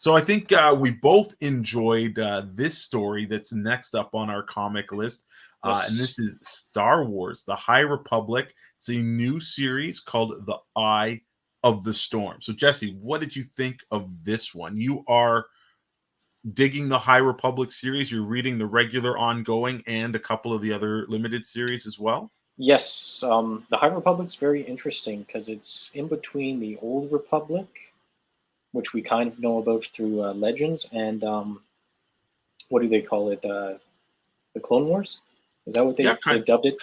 So I think we both enjoyed this story that's next up on our comic list. And Yes. this is Star Wars, The High Republic. It's a new series called The Eye of the Storm. So, Jesse, what did you think of this one? You are digging the High Republic series. You're reading the regular ongoing and a couple of the other limited series as well. Yes, the High Republic's very interesting because it's in between the Old Republic, which we kind of know about through Legends, and what do they call it? The Clone Wars? Is that what Yeah, they've dubbed it?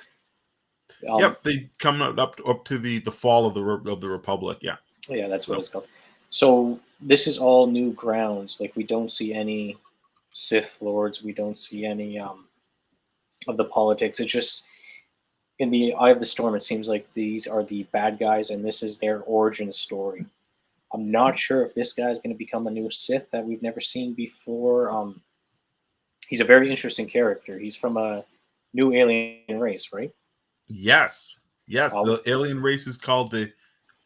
Yep, they come up to the fall of the Republic. Yeah, Yeah, that's what so it's called. So this is all new grounds. Like we don't see any Sith Lords. We don't see any of the politics. It's just in the Eye of the Storm. It seems like these are the bad guys, and this is their origin story. I'm not sure if this guy's going to become a new Sith that we've never seen before. He's a very interesting character. He's from a new alien race, right? yes, Uh, the alien race is called the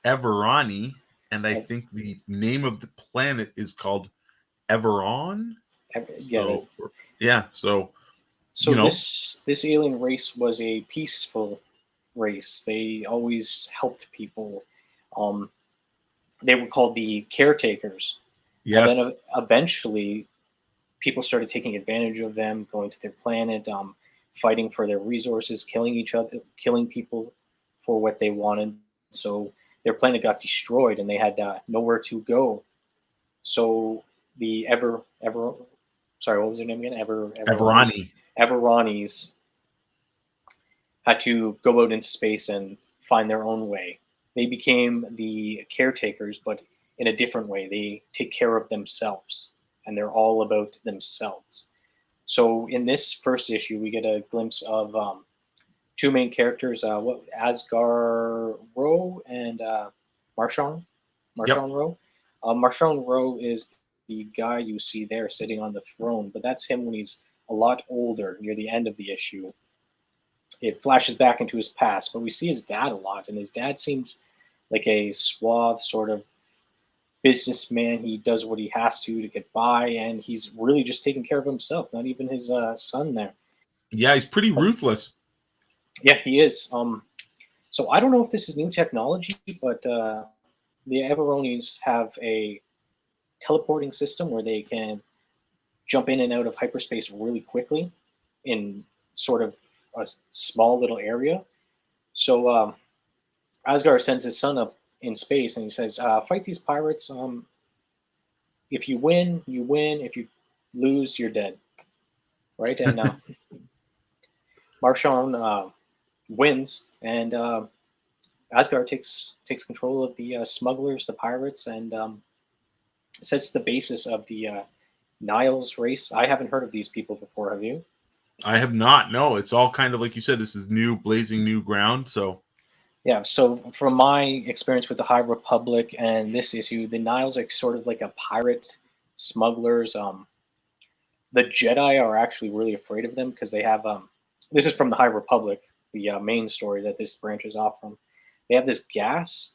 Everani, and I think the name of the planet is called Everon. yeah. So yeah, so So you know, this alien race was a peaceful race. They always helped people. Um, they were called the caretakers, and then yes, eventually people started taking advantage of them, going to their planet, fighting for their resources, killing each other, killing people for what they wanted. So their planet got destroyed, and they had nowhere to go. So the sorry, what was their name again? Everani. Everani's had to go out into space and find their own way. They became the caretakers, but in a different way. They take care of themselves, and they're all about themselves. So in this first issue, we get a glimpse of two main characters: Asgar Ro and Marchon Yep. Ro. Marchon Ro is the guy you see there sitting on the throne, but that's him when he's a lot older, near the end of the issue. It flashes back into his past, but we see his dad a lot, and his dad seems like a suave sort of businessman. He does what he has to get by, and he's really just taking care of himself. Not even his son there. Yeah, he's pretty Um, ruthless. yeah, he is. So I don't know if this is new technology, but the Everonis have a teleporting system where they can jump in and out of hyperspace really quickly in sort of a small little area. So Asgard sends his son up in space, and he says, "Fight these pirates. If you win, you win. If you lose, you're dead." Right? And Marchon wins, and Asgard takes control of the smugglers, the pirates, and sets the basis of the Nihil's race. I haven't heard of these people before. Have you? I have not. No, it's all kind of like you said. This is new, blazing new ground. So Yeah. So from my experience with the High Republic and this issue, the Nihils are sort of like a pirate smugglers. The Jedi are actually really afraid of them because they have. This is from the High Republic, the main story that this branches off from. They have this gas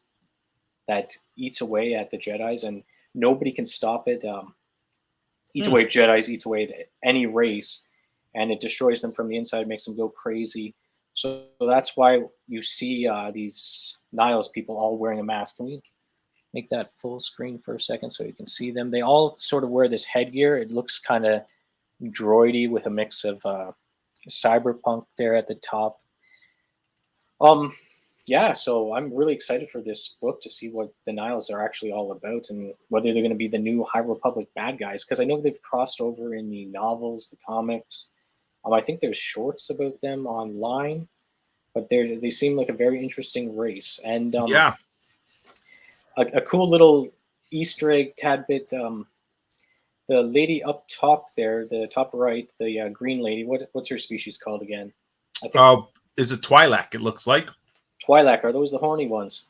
that eats away at the Jedi's, and nobody can stop it. Eats away at Jedi's, eats away at any race, and it destroys them from the inside, makes them go crazy. So that's why you see these Niles people all wearing a mask. Can we make that full screen for a second so you can see them? They all sort of wear this headgear. It looks kind of droidy with a mix of cyberpunk there at the top. Yeah, so I'm really excited for this book to see what the Niles are actually all about and whether they're going to be the new High Republic bad guys, because I know they've crossed over in the novels, the comics. I think there's shorts about them online, but they seem like a very interesting race, and yeah, a cool little Easter egg tad bit. The lady up top there, the top right, the green lady. What's her species called again? I think is it Twi'lek? It looks like. Twi'lek. Are those the horny ones?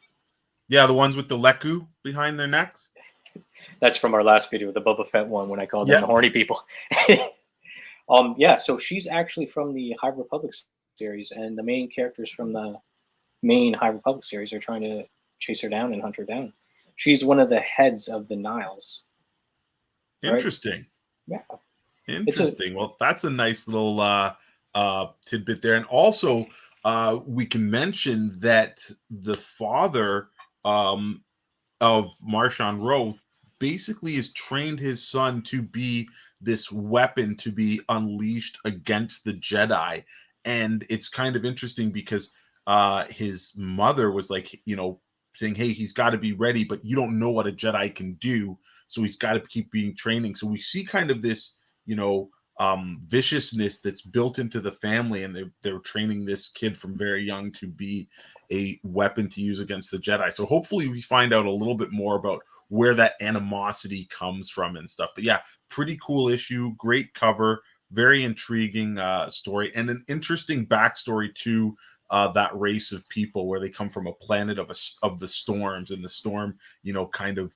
Yeah, the ones with the Leku behind their necks. That's from our last video, the Boba Fett one, when I called them Yeah. the horny people. Yeah, so she's actually from the High Republic series, and the main characters from the main High Republic series are trying to chase her down and hunt her down. She's one of the heads of the Niles. right? Interesting. Yeah, Interesting. Well, that's a nice little tidbit there. And also, we can mention that the father um, of Marchion Ro basically has trained his son to be this weapon to be unleashed against the Jedi. And it's kind of interesting because his mother was like, saying, hey, he's got to be ready, but you don't know what a Jedi can do. So he's got to keep being training. So we see kind of this, viciousness that's built into the family, and they're training this kid from very young to be a weapon to use against the Jedi. So hopefully we find out a little bit more about where that animosity comes from and stuff. But yeah, pretty cool issue, great cover, very intriguing story, and an interesting backstory to that race of people, where they come from a planet of the storms, and the storm, kind of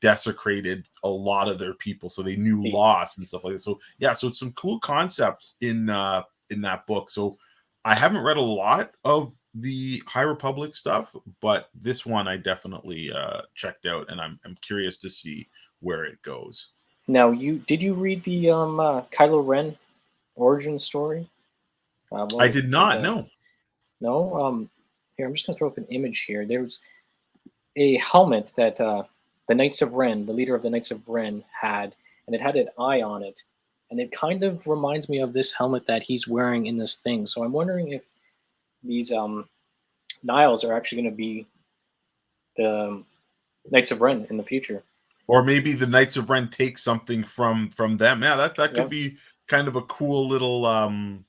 desecrated a lot of their people, so they knew loss and stuff like that. So yeah, so it's some cool concepts in that book. So I haven't read a lot of the High Republic stuff, but this one I definitely checked out, and I'm curious to see where it goes. Now, did you read the Kylo Ren origin story? I did not know. No. Here, I'm just gonna throw up an image here. There's a helmet that the Knights of Ren, the leader of the Knights of Ren, had, and it had an eye on it, and it kind of reminds me of this helmet that he's wearing in this thing. So I'm wondering if these Nihils are actually going to be the Knights of Ren in the future, or maybe the Knights of Ren take something from them. Yeah, that could yeah. be kind of a cool little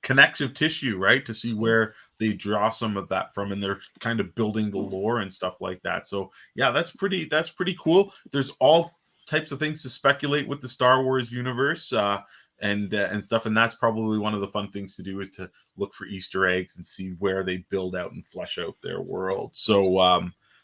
connective tissue, right? To see where they draw some of that from, and they're kind of building the lore and stuff like that. So yeah, that's pretty cool. There's all types of things to speculate with the Star Wars universe and stuff, and that's probably one of the fun things to do, is to look for Easter eggs and see where they build out and flesh out their world. So